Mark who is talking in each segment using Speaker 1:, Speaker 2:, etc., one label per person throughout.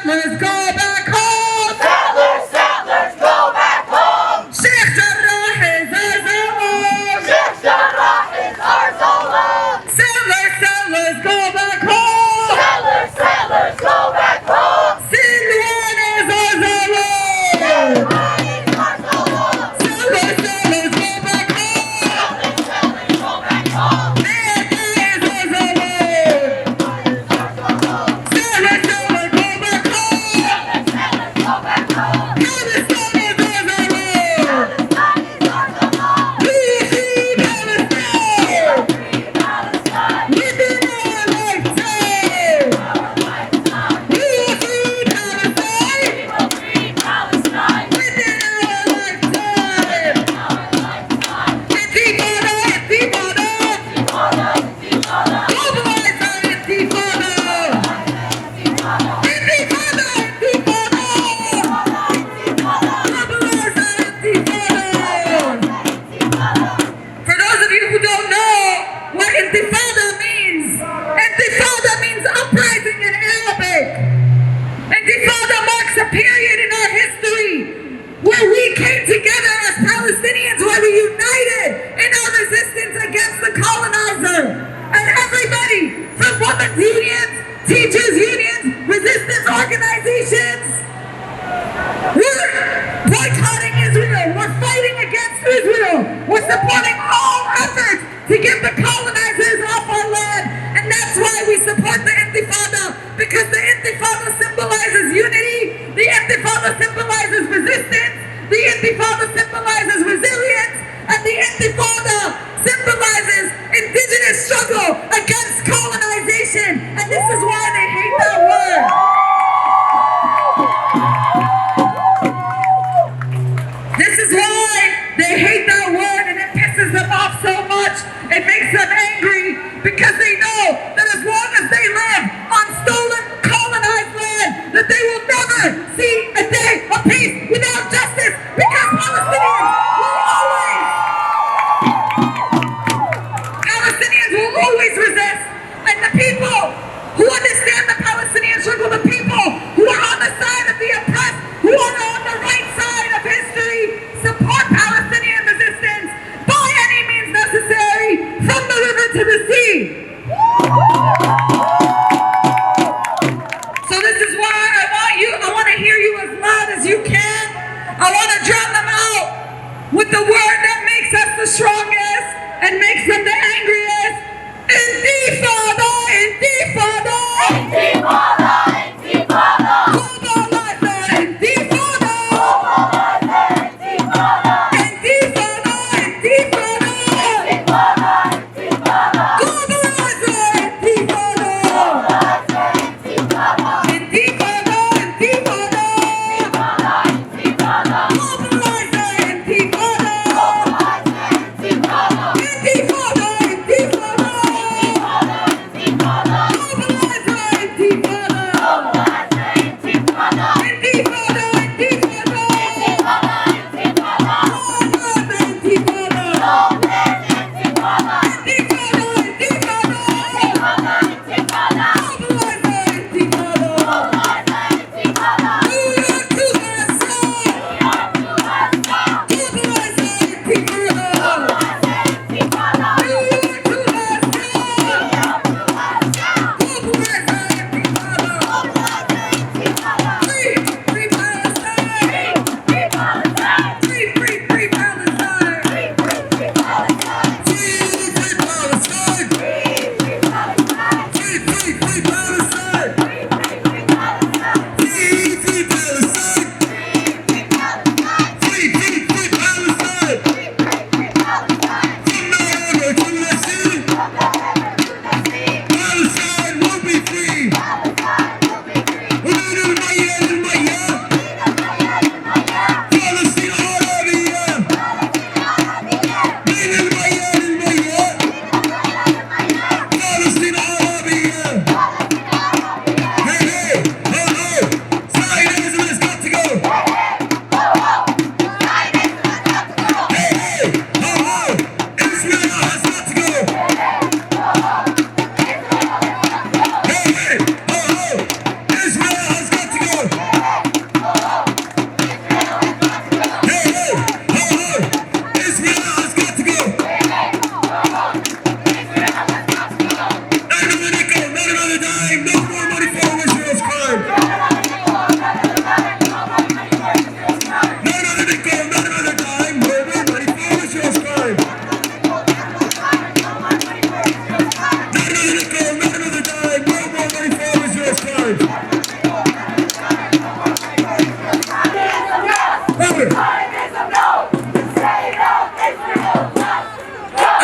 Speaker 1: Settlers, go back home! Settlers, go back home! Sheikh Jarrah is ours alone! Sheikh Jarrah is ours alone! Settlers, go back home! Settlers, go back home! Sudan is ours alone! Settlers, go back home! Settlers, go back home! Intifada means uprising in Arabic. Intifada marks a period in our history where we came together as Palestinians, where we united in our resistance against the colonizer. And everybody from women's unions, teachers' unions, resistance organizations, we're boycotting Israel. We're fighting against Israel. We're supporting all efforts to get the colonizers off our land. And that's why we support the Intifada, because the Intifada symbolizes unity, the Intifada symbolizes resistance, the Intifada symbolizes resilience, and the Intifada symbolizes indigenous struggle against colonization. And this is why they hate that word. This is why they hate that word, and it pisses them off so much. It makes them angry because they know that as long as they live on stolen, colonized land, that they will never see a day of peace without justice, because Palestinians will always resist. And the people who understand the Palestinian struggle, the people who are on the side of the oppressed, who are on the right side of history, support Palestinian resistance by any means necessary, from the river to the sea. So this is why I want to hear you as loud as you can. I want to drown them out with the word that makes us the strongest and makes them the angriest. Intifada, Intifada, Intifada, Intifada. Globalize the Intifada. Globalize the Intifada. Intifada, Intifada. Intifada, Intifada. Globalize the Intifada. Globalize the Intifada. Intifada, Intifada. Intifada, Intifada. Globalize the Intifada. Globalize the Intifada. Intifada, Intifada. Intifada, Intifada. Globalize the Intifada.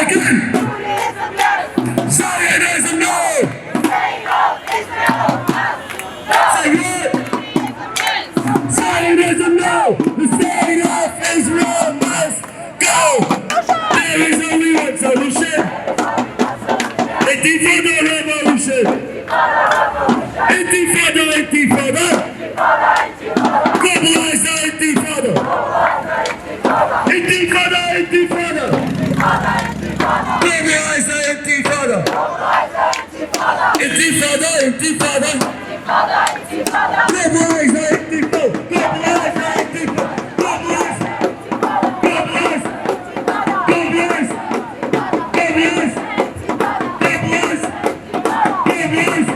Speaker 1: Again. Zionism, no. Say what? Zionism, no. The state of Israel must go. There is only one solution. Intifada revolution. Intifada, intifada. Globalize the intifada. Intifada, intifada. Globalize the intifada. Intifada, intifada. Globalize the intifada. Globalize the intifada. Globalize. Globalize. Globalize. Globalize. Globalize. Globalize.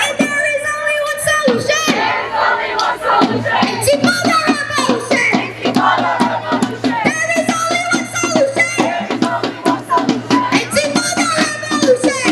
Speaker 2: And there is only one solution. Intifada revolution. There is only one solution. Intifada revolution.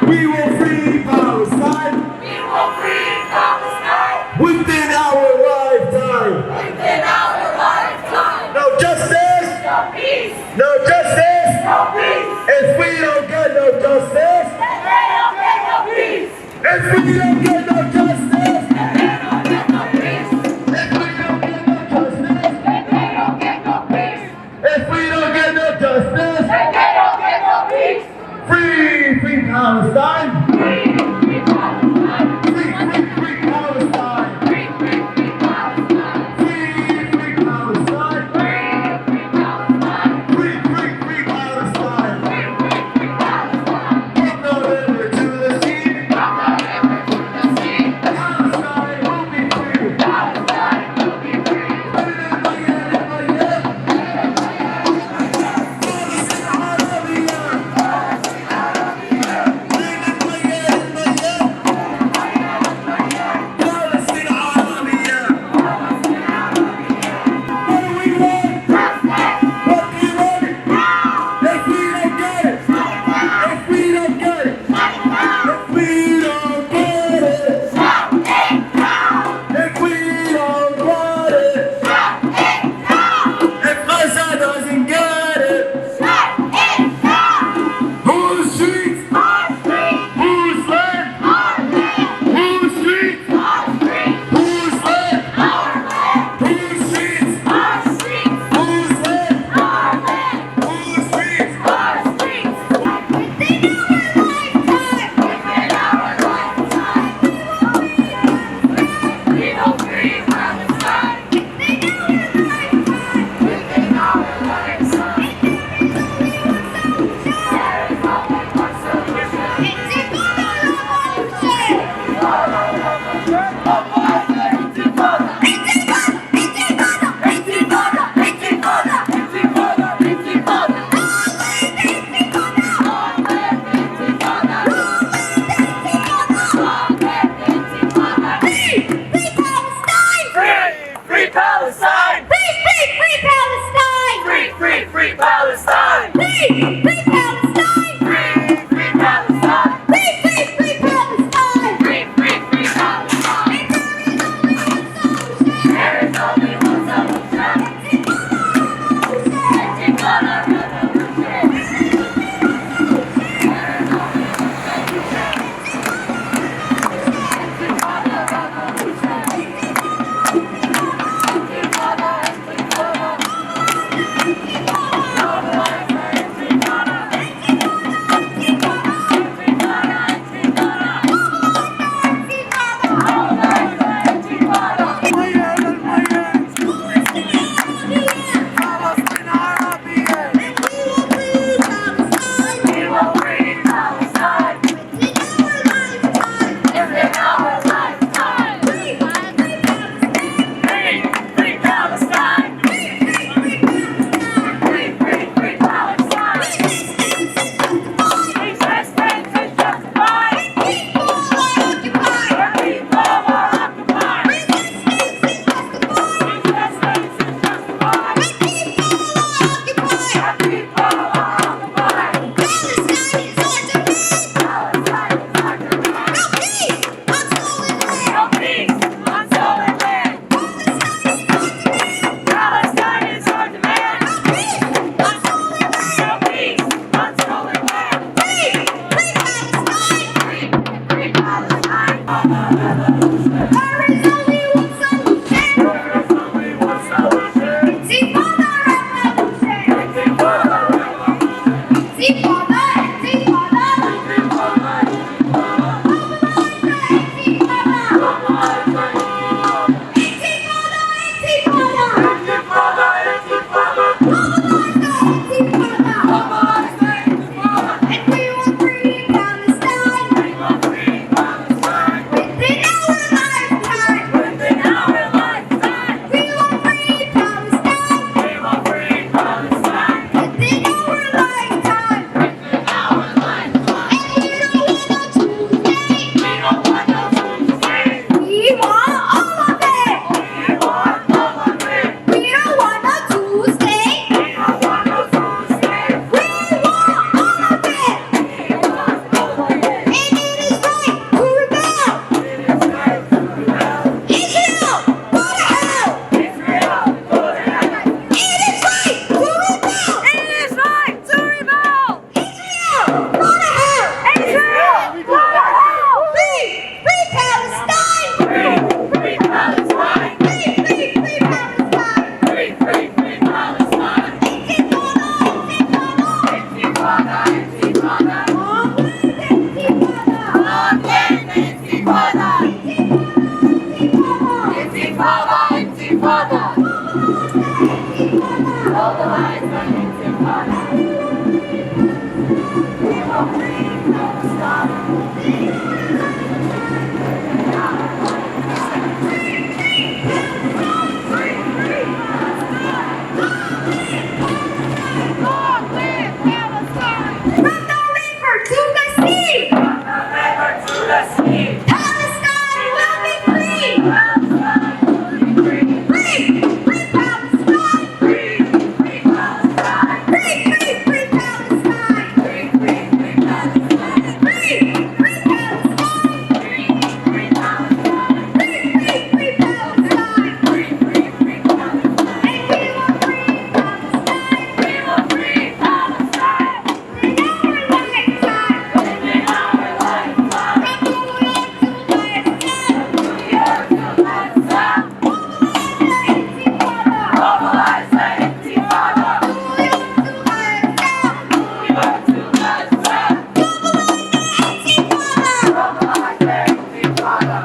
Speaker 3: We will free Palestine.
Speaker 2: We will free Palestine.
Speaker 3: Within our lifetime.
Speaker 2: Within our lifetime.
Speaker 3: No justice.
Speaker 2: No peace.
Speaker 3: No justice.
Speaker 2: No peace.
Speaker 3: If we don't get no justice.
Speaker 2: Then they don't get no peace.
Speaker 3: If we don't get no justice.
Speaker 2: Then they don't get no peace.
Speaker 3: If we don't get no justice.
Speaker 2: Then they don't get no peace.
Speaker 3: If we don't get no justice.
Speaker 2: Then they don't get no peace.
Speaker 3: Free, free Palestine.
Speaker 2: Free, free Palestine.
Speaker 3: Free, free, free Palestine.
Speaker 2: Free, free, free Palestine.
Speaker 3: Free, free Palestine.
Speaker 2: Free, free Palestine.
Speaker 3: Free, free, free Palestine.
Speaker 2: Free, free, free Palestine.
Speaker 3: From the river to the sea.
Speaker 2: From the river to the sea.
Speaker 3: Palestine will be free.
Speaker 2: Palestine will be free.
Speaker 3: Palestine,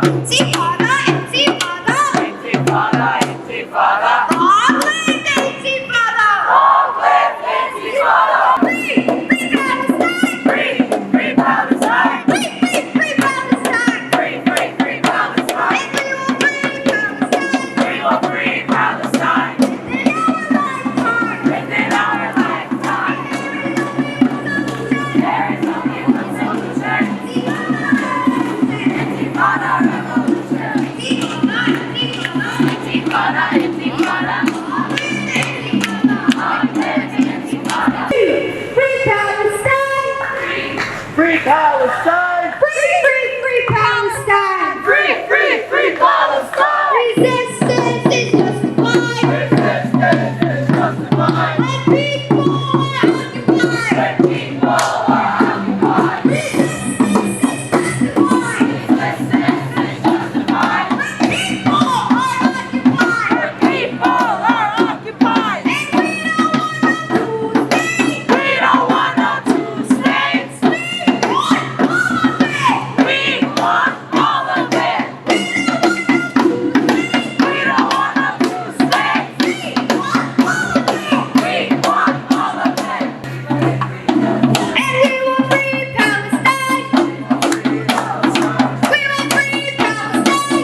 Speaker 1: Intifada, intifada.
Speaker 2: Intifada, intifada.
Speaker 1: Long live the intifada.
Speaker 2: Long live intifada.
Speaker 1: Free, free Palestine.
Speaker 2: Free, free Palestine.
Speaker 1: Free, free, free Palestine.
Speaker 2: Free, free, free Palestine.
Speaker 1: And we will free Palestine.
Speaker 2: We will free Palestine.
Speaker 1: In our lifetime.
Speaker 2: Within our lifetime. There is only one solution. Intifada revolution. Intifada, intifada. Long live the intifada.
Speaker 1: Free Palestine.
Speaker 3: Free Palestine!
Speaker 1: Free, free, free Palestine.
Speaker 2: Free, free, free Palestine.
Speaker 1: Resistance is justified.
Speaker 2: Resistance is justified.
Speaker 1: When people are occupied.
Speaker 2: When people are occupied.
Speaker 1: Resistance is justified.
Speaker 2: Resistance is justified.
Speaker 1: When people are occupied.
Speaker 2: When people are occupied.
Speaker 1: And we don't want no two states.
Speaker 2: We don't want no two states.
Speaker 1: We want all of it.
Speaker 2: We want all of it. We don't want no two states.
Speaker 1: We want all of it.
Speaker 2: We want all of it.
Speaker 1: And we will free Palestine. We will free Palestine.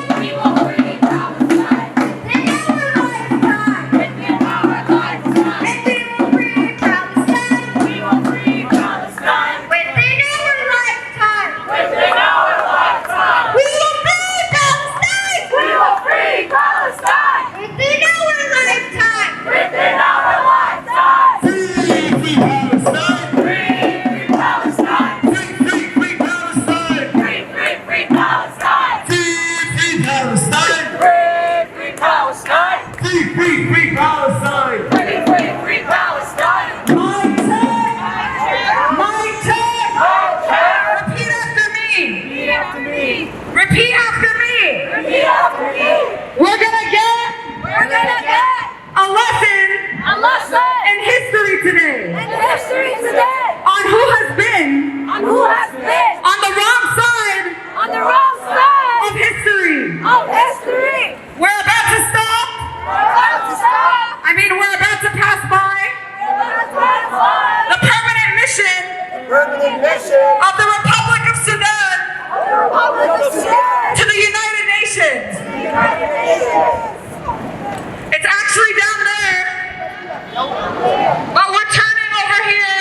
Speaker 2: We will free Palestine.
Speaker 1: In our lifetime.
Speaker 2: Within our lifetime.
Speaker 1: And we will free Palestine.
Speaker 2: We will free Palestine.
Speaker 1: Within our lifetime.
Speaker 2: Within our lifetime.
Speaker 1: We will free Palestine.
Speaker 2: We will free Palestine.
Speaker 1: Within our lifetime.
Speaker 2: Within our lifetime.
Speaker 3: Free Palestine!
Speaker 2: Free, free Palestine.
Speaker 3: Free Palestine!
Speaker 2: Free, free, free Palestine.
Speaker 3: Free Palestine!
Speaker 2: Free, free Palestine.
Speaker 3: Free Palestine!
Speaker 2: Free, free, free Palestine.
Speaker 1: My turn. My turn.
Speaker 2: Okay.
Speaker 1: Repeat after me.
Speaker 2: Repeat after me.
Speaker 1: Repeat after me.
Speaker 2: Repeat after me.
Speaker 1: We're gonna get
Speaker 2: We're gonna get
Speaker 1: a lesson
Speaker 2: a lesson
Speaker 1: in history today
Speaker 2: in history today
Speaker 1: on who has been
Speaker 2: on who has been
Speaker 1: on the wrong side
Speaker 2: on the wrong
Speaker 1: of
Speaker 2: side
Speaker 1: history.
Speaker 2: of history.
Speaker 1: We're about to stop.
Speaker 2: We're about to stop.
Speaker 1: We're about to pass by
Speaker 2: We're about to pass by
Speaker 1: the permanent mission
Speaker 3: Permanent mission
Speaker 1: of the Republic of Sudan
Speaker 2: the Republic of Sudan.
Speaker 1: to the United Nations.
Speaker 2: United Nations.
Speaker 1: It's actually down there, but we're turning over here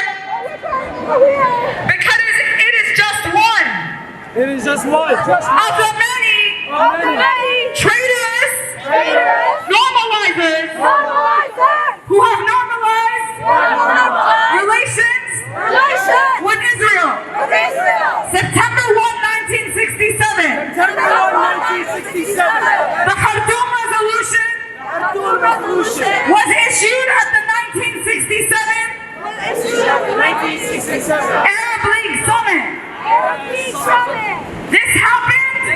Speaker 1: because it is just one
Speaker 3: It is just one.
Speaker 1: of the many traitorous normalizers who have normalized relations with Israel. September 1, 1967, the Khartoum Resolution was issued at the 1967 Arab League Summit. This happened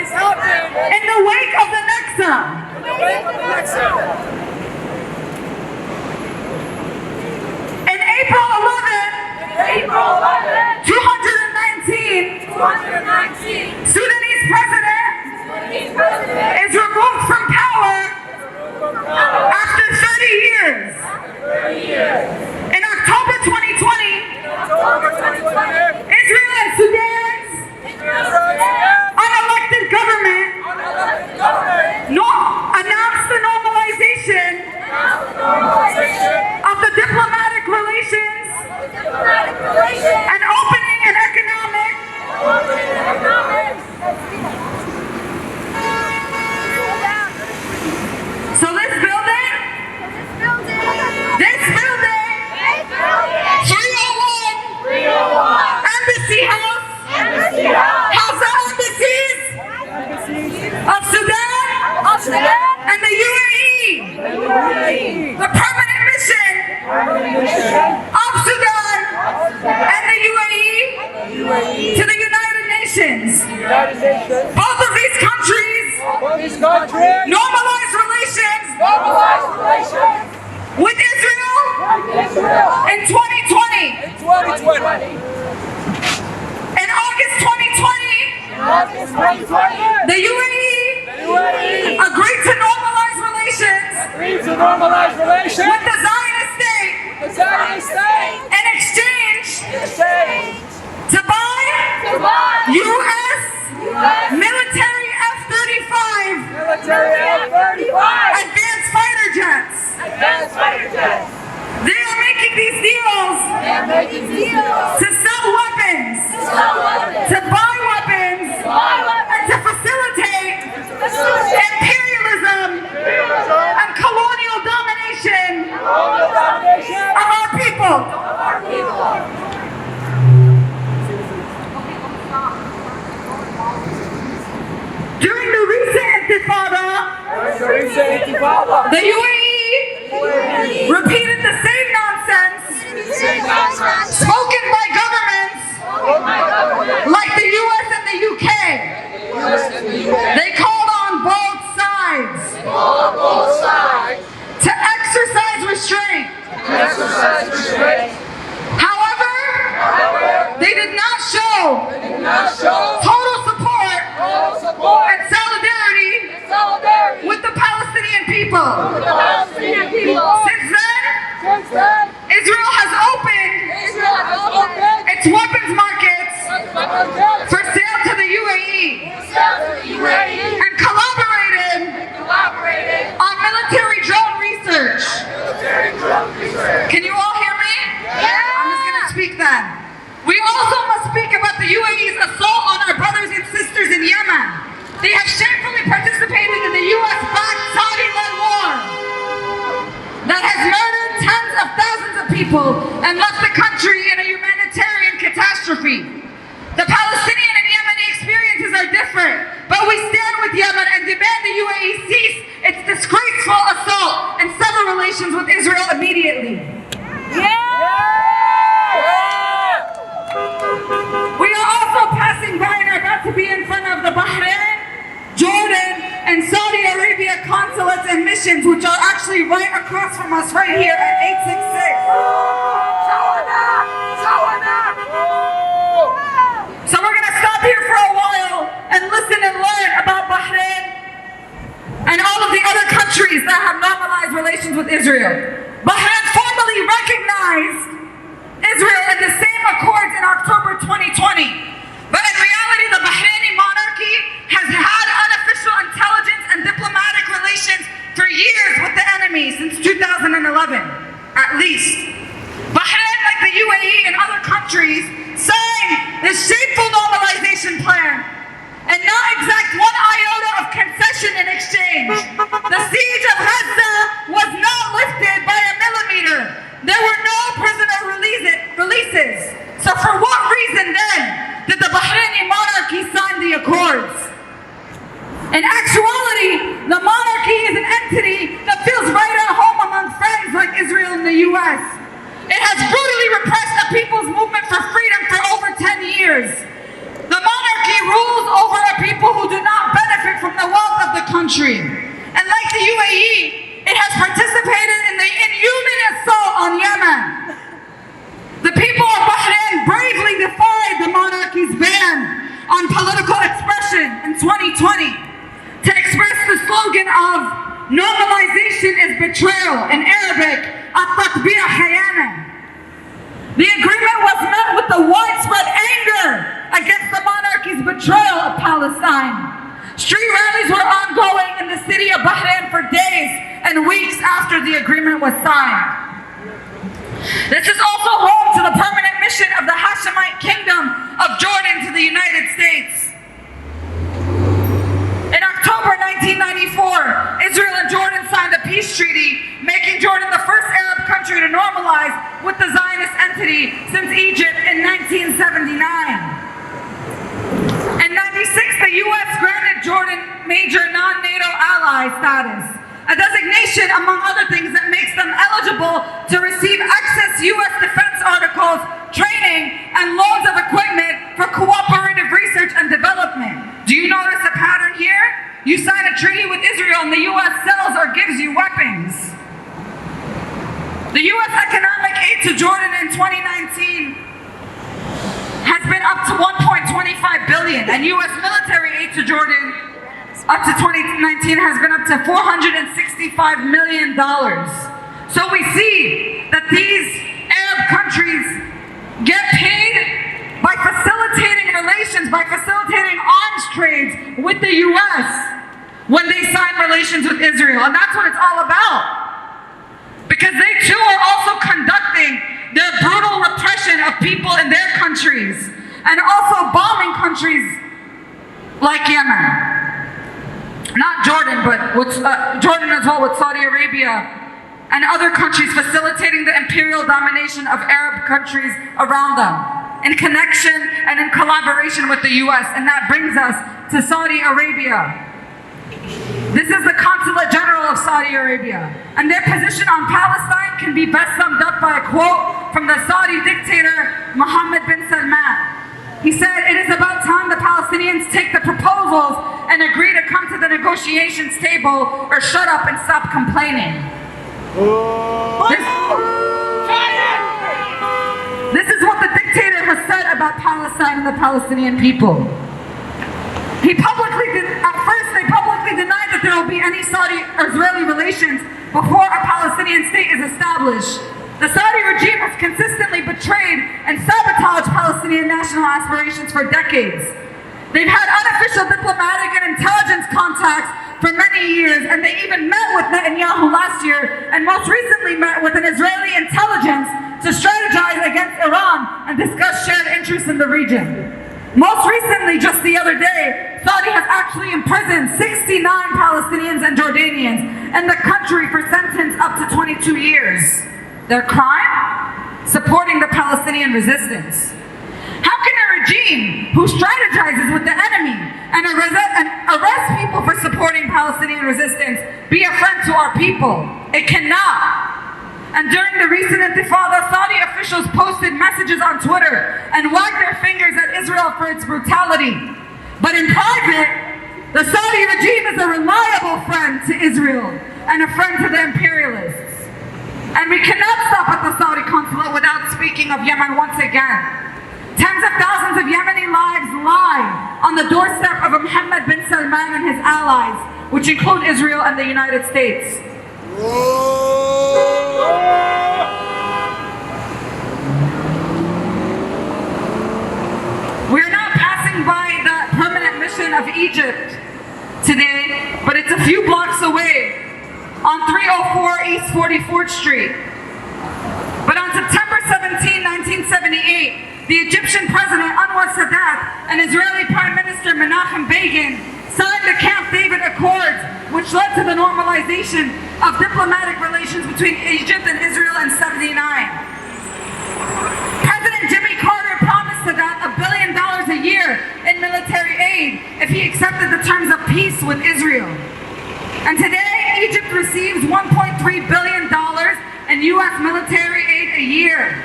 Speaker 1: in the wake of the Nakba. In April 11, 219, Sudanese president is removed from power after 30 years. In October 2020, Israel and Sudan's unelected government announced the normalization of the diplomatic relations and opening an economic So this building, 301 Embassy House, House of Embassies of Sudan and the UAE, the permanent mission of Sudan and the UAE to the United Nations. Both of these countries normalized relations with Israel in 2020. In August 2020, the UAE
Speaker 3: to normalize relations
Speaker 1: with the Zionist state
Speaker 3: with the Zionist state
Speaker 1: in exchange to buy U.S. military F-35
Speaker 3: military F-35
Speaker 1: advanced fighter jets.
Speaker 3: advanced fighter jets.
Speaker 1: They are making these deals to sell weapons, to buy weapons, and to facilitate imperialism and colonial domination of our people. During the recent intifada, the UAE repeated the same nonsense spoken by governments like the US and the UK. They called on both sides to exercise restraint. However, they did not show total support and solidarity with the Palestinian people. Since then, Israel has opened its weapons markets for sale to the UAE and collaborated on military drone research. Can you all hear me? I'm just going to speak then. We also must speak about the UAE's assault on our brothers and sisters in Yemen. They have shamefully participated in the US-backed Saudi-led war that has murdered tens of thousands of people and left the country in a humanitarian catastrophe. The Palestinian and Yemeni experiences are different, but we stand with Yemen and demand the UAE cease its disgraceful assault and sever relations with Israel immediately. We are also passing by and are about to be in front of the Bahrain, Jordan, and Saudi Arabia consulates and missions, which are actually right across from us right here at 866. So we're going to stop here for a while and listen and learn about Bahrain and all of the other countries that have normalized relations with Israel. Bahrain formally recognized Israel in the same accords in October 2020. But in reality, the Bahraini monarchy has had unofficial intelligence and diplomatic relations for years with the enemy since 2011, at least. Bahrain, like the UAE and other countries, signed the shameful normalization plan and not exact one iota of concession in exchange. The siege of Gaza was not lifted by a millimeter. There were no prisoner releases. So for what reason then did the Bahraini monarchy sign the accords? In actuality, the monarchy is an entity that feels right at home among friends like Israel and the US. It has brutally repressed the people's movement for freedom for over 10 years. The monarchy rules over a people who do not benefit from the wealth of the country. And like the UAE, it has participated in the inhuman assault on Yemen. The people of Bahrain bravely defied the monarchy's ban on political expression in 2020 to express the slogan of normalization is betrayal, in Arabic, at-tatbi'a khayana. The agreement was met with the widespread anger against the monarchy's betrayal of Palestine. Street rallies were ongoing in the city of Bahrain for days and weeks after the agreement was signed. This is also home to the permanent mission of the Hashemite Kingdom of Jordan to the United States. In October 1994, Israel and Jordan signed a peace treaty, making Jordan the first Arab country to normalize with the Zionist entity since Egypt in 1979. In 96, the U.S. granted Jordan major non-NATO ally status, a designation, among other things, that makes them eligible to receive excess U.S. defense articles, training, and loans of equipment for cooperative research and development. Do you notice a pattern here? You sign a treaty with Israel and the U.S. sells or gives you weapons. The U.S. economic aid to Jordan in 2019 has been up to $1.25 billion, and U.S. military aid to Jordan up to 2019 has been up to $465 million. So we see that these Arab countries get paid by facilitating relations, by facilitating arms trades with the US when they sign relations with Israel. And that's what it's all about. Because they too are also conducting their brutal repression of people in their countries and also bombing countries like Yemen. Not Jordan, but Jordan as well, with Saudi Arabia and other countries facilitating the imperial domination of Arab countries around them in connection and in collaboration with the US. And that brings us to Saudi Arabia. This is the Consulate General of Saudi Arabia. And their position on Palestine can be best summed up by a quote from the Saudi dictator Mohammed bin Salman. He said, "It is about time the Palestinians take the proposals and agree to come to the negotiations table or shut up and stop complaining." This is what the dictator has said about Palestine and the Palestinian people. They publicly denied that there will be any Saudi-Israeli relations before a Palestinian state is established. The Saudi regime has consistently betrayed and sabotaged Palestinian national aspirations for decades. They've had unofficial diplomatic and intelligence contacts for many years, and they even met with Netanyahu last year, and most recently met with an Israeli intelligence to strategize against Iran and discuss shared interests in the region. Most recently, just the other day, Saudi has actually imprisoned 69 Palestinians and Jordanians in the country for sentence up to 22 years. Their crime? Supporting the Palestinian resistance. How can a regime who strategizes with the enemy and arrests people for supporting Palestinian resistance be a friend to our people? It cannot. And during the recent intifada, Saudi officials posted messages on Twitter and wagged their fingers at Israel for its brutality. But in private, the Saudi regime is a reliable friend to Israel and a friend to the imperialists. And we cannot stop at the Saudi consulate without speaking of Yemen once again. Tens of thousands of Yemeni lives lie on the doorstep of Mohammed bin Salman and his allies, which include Israel and the United States. We're not passing by the permanent mission of Egypt today, but it's a few blocks away on 304 East 44th Street. But on September 17, 1978, the Egyptian President Anwar Sadat and Israeli Prime Minister Menachem Begin signed the Camp David Accords, which led to the normalization of diplomatic relations between Egypt and Israel in '79. President Jimmy Carter promised Sadat $1 billion a year in military aid if he accepted the terms of peace with Israel. And today, Egypt receives $1.3 billion in U.S. military aid a year.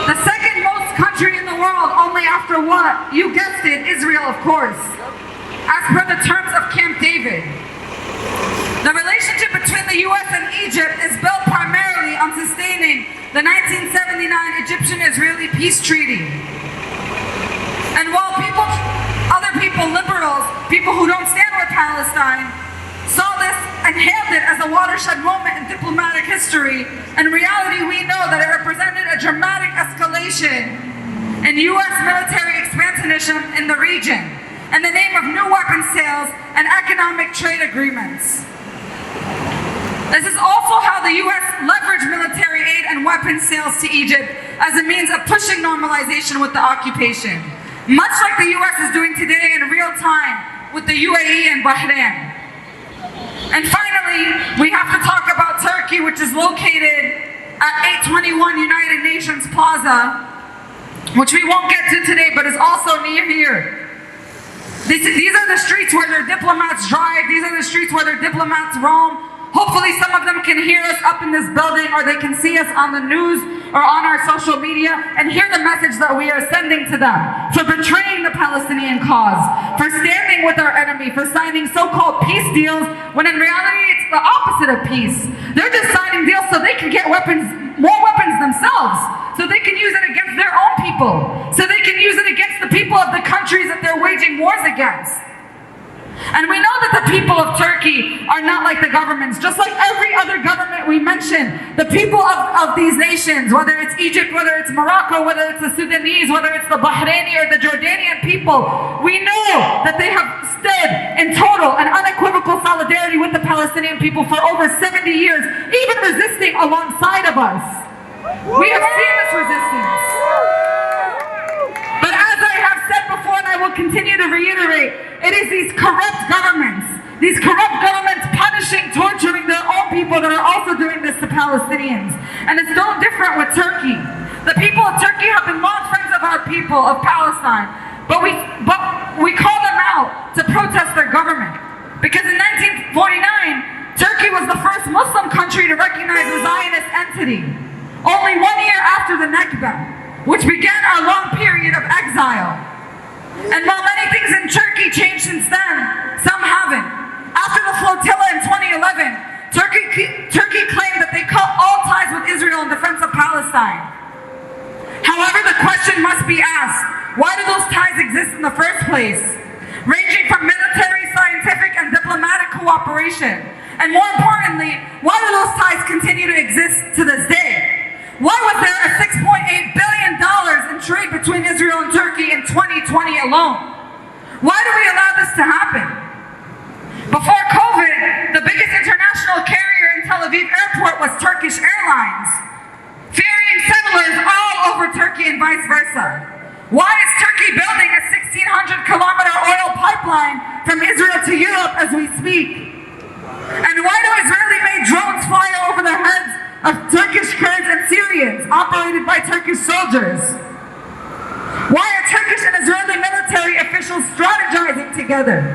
Speaker 1: The second most country in the world, only after what? You guessed it, Israel, of course, as per the terms of Camp David. The relationship between the U.S. and Egypt is built primarily on sustaining the 1979 Egyptian-Israeli peace treaty. And while other people, liberals, people who don't stand with Palestine, saw this and hailed it as a watershed moment in diplomatic history, in reality we know that it represented a dramatic escalation in U.S. military expansionism in the region in the name of new weapons sales and economic trade agreements. This is also how the U.S. leveraged military aid and weapons sales to Egypt as a means of pushing normalization with the occupation, much like the U.S. is doing today in real time with the UAE and Bahrain. And finally, we have to talk about Turkey, which is located at 821 United Nations Plaza, which we won't get to today, but is also near here. These are the streets where their diplomats drive. These are the streets where their diplomats roam. Hopefully some of them can hear us up in this building, or they can see us on the news or on our social media and hear the message that we are sending to them for betraying the Palestinian cause, for standing with our enemy, for signing so-called peace deals when in reality it's the opposite of peace. They're just signing deals so they can get weapons, more weapons themselves, so they can use it against their own people, so they can use it against the people of the countries that they're waging wars against. And we know that the people of Turkey are not like the governments. Just like every other government we mention, the people of these nations, whether it's Egypt, whether it's Morocco, whether it's the Sudanese, whether it's the Bahraini or the Jordanian people, we know that they have stood in total and unequivocal solidarity with the Palestinian people for over 70 years, even resisting alongside of us. We have seen this resistance. But as I have said before, and I will continue to reiterate, it is these corrupt governments punishing, torturing their own people that are also doing this to Palestinians. And it's no different with Turkey. The people of Turkey have been long friends of our people, of Palestine, but we call them out to protest their government. Because in 1949, Turkey was the first Muslim country to recognize a Zionist entity, only 1 year after the Nakba, which began our long period of exile. And while many things in Turkey changed since then, some haven't. After the flotilla in 2011, Turkey claimed that they cut all ties with Israel in defense of Palestine. However, the question must be asked, why do those ties exist in the first place? Ranging from military, scientific, and diplomatic cooperation. And more importantly, why do those ties continue to exist to this day? Why was there a $6.8 billion in trade between Israel and Turkey in 2020 alone? Why do we allow this to happen? Before COVID, the biggest international carrier in Tel Aviv airport was Turkish Airlines, ferrying settlers all over Turkey and vice versa. Why is Turkey building a 1,600-kilometer oil pipeline from Israel to Europe as we speak? And why do Israeli-made drones fly over the heads of Turkish Kurds and Syrians operated by Turkish soldiers? Why are Turkish and Israeli military officials strategizing together?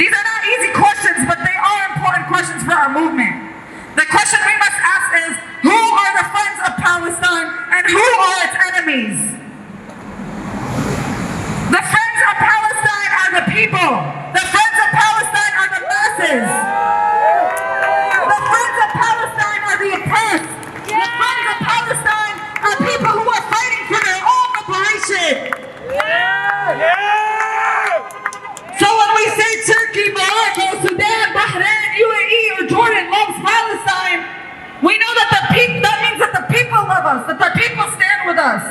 Speaker 1: These are not easy questions, but they are important questions for our movement. The question we must ask is, who are the friends of Palestine and who are its enemies? The friends of Palestine are the people. The friends of Palestine are the masses. The friends of Palestine are the oppressed. The friends of Palestine are people who are fighting for their own liberation. So when we say Turkey, Morocco, Sudan, Bahrain, UAE, or Jordan loves Palestine, we know that that means that the people love us, that the people stand with us,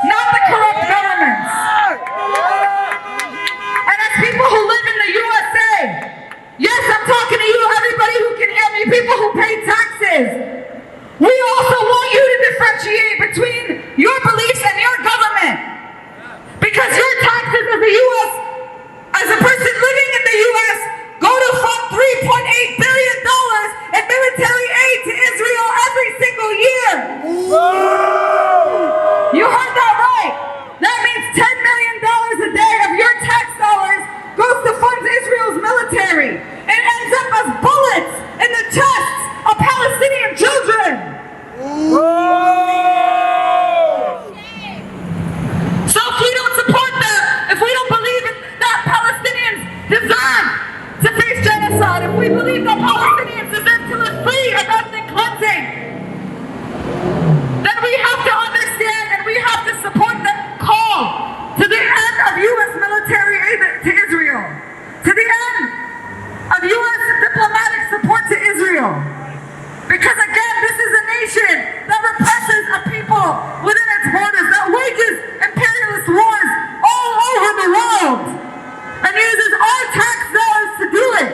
Speaker 1: not the corrupt governments. And as people who live in the USA, yes, I'm talking to you, everybody who can hear me, people who pay taxes. We also want you to differentiate between your beliefs and your government. Because your taxes as a U.S., as a person living in the U.S., go to fund $3.8 billion in military aid to Israel every single year. You heard that right. That means $10 million a day of your tax dollars goes to fund Israel's military. It ends up as bullets in the chests of Palestinian children. So if we don't support that, if we don't believe that Palestinians deserve to face genocide, if we believe that Palestinians deserve to live free of ethnic cleansing, then we have to understand and we have to support the call to the end of U.S. military aid to Israel, to the end of U.S. diplomatic support to Israel. Because again, this is a nation that represses a people within its borders, that wages imperialist wars all over the world, and uses our tax dollars to do it.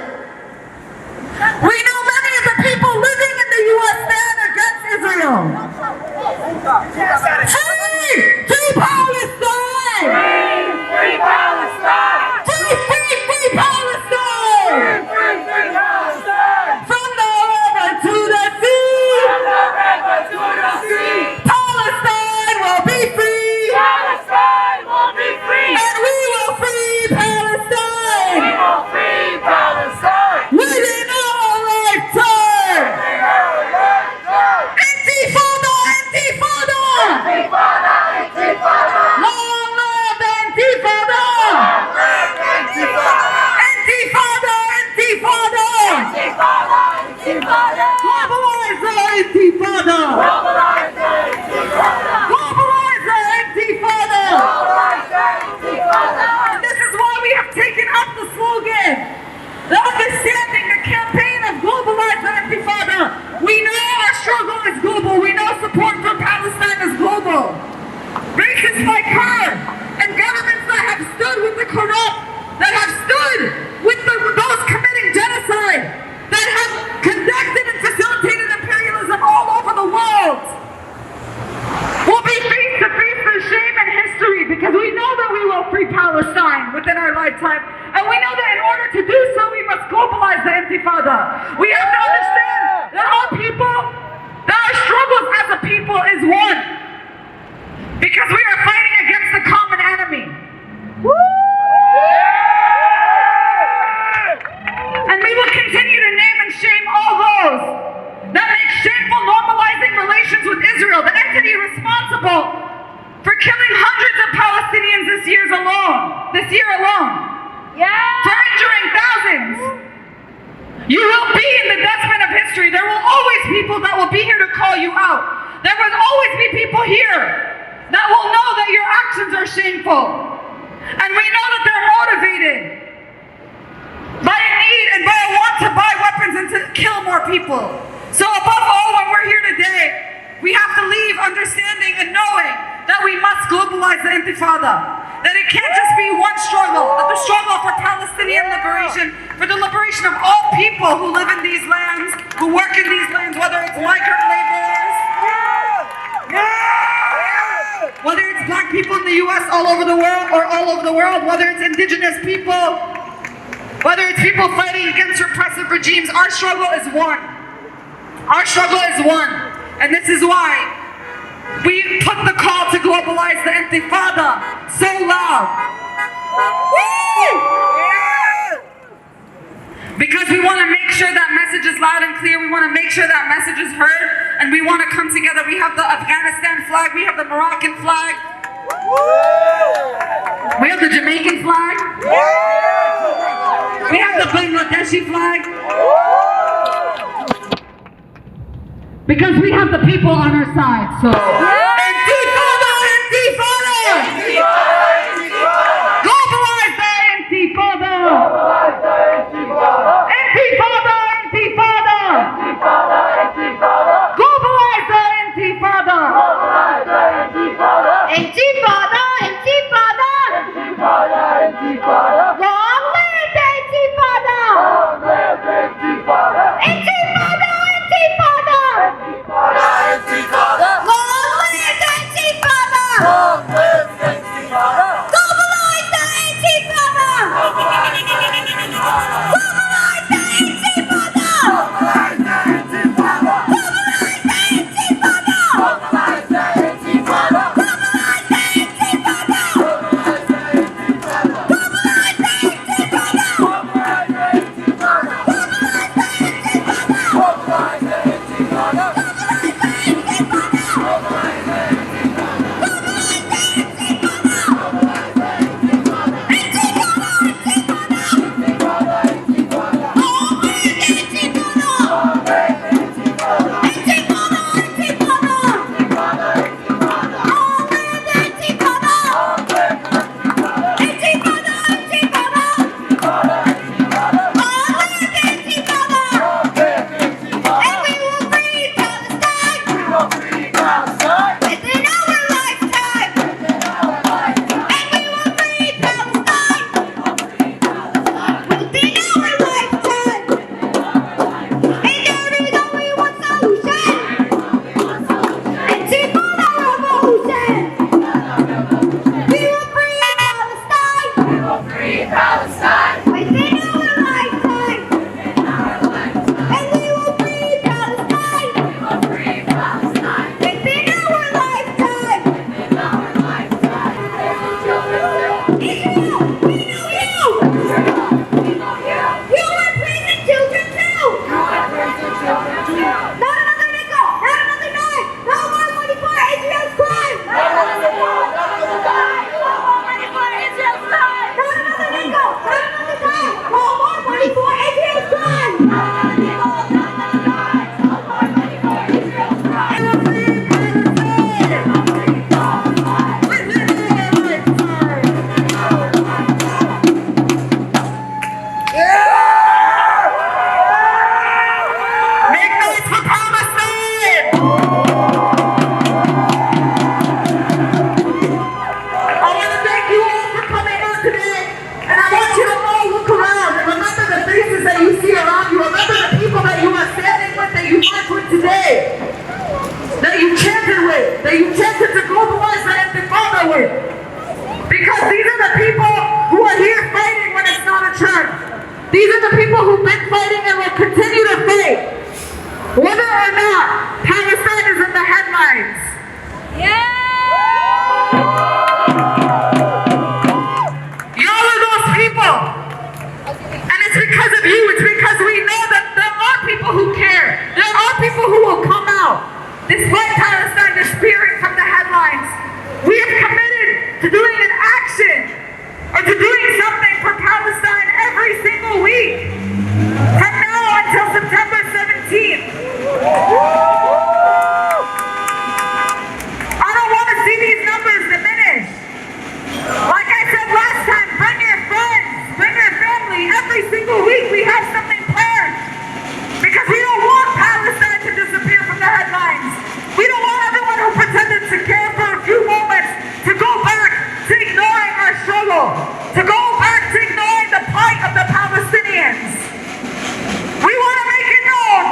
Speaker 1: We know many of the people living in the U.S. stand against Israel. Free! Free Palestine!
Speaker 3: Free Palestine!
Speaker 1: Free, free, free Palestine!
Speaker 3: Free Palestine!
Speaker 1: From the river to the sea!
Speaker 3: From the river to the sea!
Speaker 1: Palestine will be free!
Speaker 3: Palestine will be free!
Speaker 1: And we will free Palestine!
Speaker 3: We will free
Speaker 1: And we know that in order to do so, we must globalize the intifada. We have to understand that our people, that our struggles as a people is one. Because we are fighting against the common enemy. And we will continue to name and shame all those that make shameful normalizing relations with Israel, the entity responsible for killing hundreds of Palestinians this year alone. For injuring thousands. You will be in the dustbin of history. There will always be people that will be here to call you out. There will always be people here that will know that your actions are shameful. And we know that they're motivated by a need and by a want to buy weapons and to kill more people. So above all, when we're here today, we have to leave understanding and knowing that we must globalize the intifada. That it can't just be one struggle, that the struggle for Palestinian liberation, for the liberation of all people who live in these lands, who work in these lands, whether it's migrant laborers, whether it's black people in the US all over the world or all over the world, whether it's indigenous people, whether it's people fighting against repressive regimes, our struggle is one. Our struggle is one. And this is why we put the call to globalize the intifada so loud. Because we want to make sure that message is loud and clear. We want to make sure that message is heard. And we want to come together. We have the Afghanistan flag. We have the Moroccan flag. We have the Jamaican flag. We have the Bangladeshi flag. Because we have the people on our side, so. Intifada! Intifada! Globalize the intifada! Intifada! Intifada! Globalize the intifada!
Speaker 2: Intifada! Intifada! Long live the intifada! Intifada! Intifada! Long live
Speaker 1: despite Palestine disappearing from the headlines, we have committed to doing an action or to doing something for Palestine every single week from now until September 17th. I don't want to see these numbers diminish. Like I said last time, bring your friends, bring your family. Every single week we have something planned because we don't want Palestine to disappear from the headlines. We don't want everyone who pretended to care for a few moments to go back to ignoring our struggle, to go back to ignoring the plight of the Palestinians. We want to make it known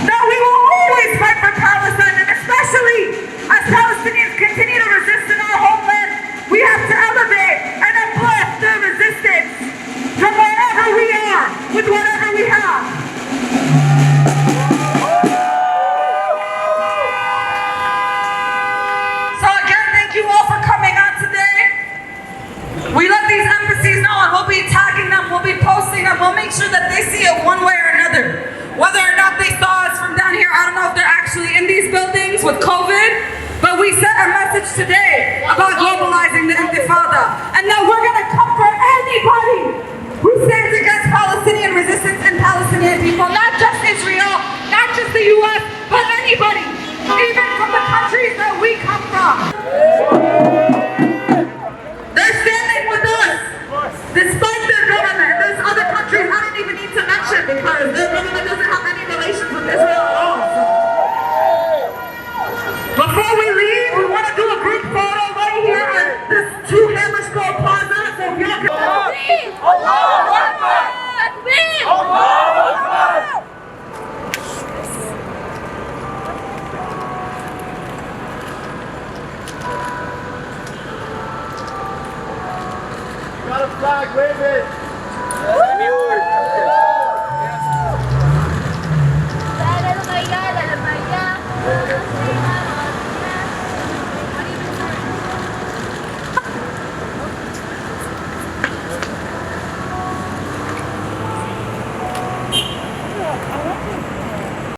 Speaker 1: that we will always fight for Palestine, and especially as Palestinians continue to resist in our homeland, we have to elevate and uplift their resistance from wherever we are, with whatever we have. So again, thank you all for coming out today. We let these embassies know, and we'll be tagging them, we'll be posting them, we'll make sure that they see it one way or another. Whether or not they saw us from down here, I don't know if they're actually in these buildings with COVID, but we sent a message today about globalizing the intifada, and that we're going to come for anybody who stands against Palestinian resistance and Palestinian people, not just Israel, not just the US, but anybody, even from the countries that we come from. They're standing with us, despite their government. There's other countries I don't even need to mention because their government doesn't have any relations with Israel at all. Before we leave, we want to do a group photo right here at this 2 Hammerskull Plaza. So if y'all can...
Speaker 3: Allah!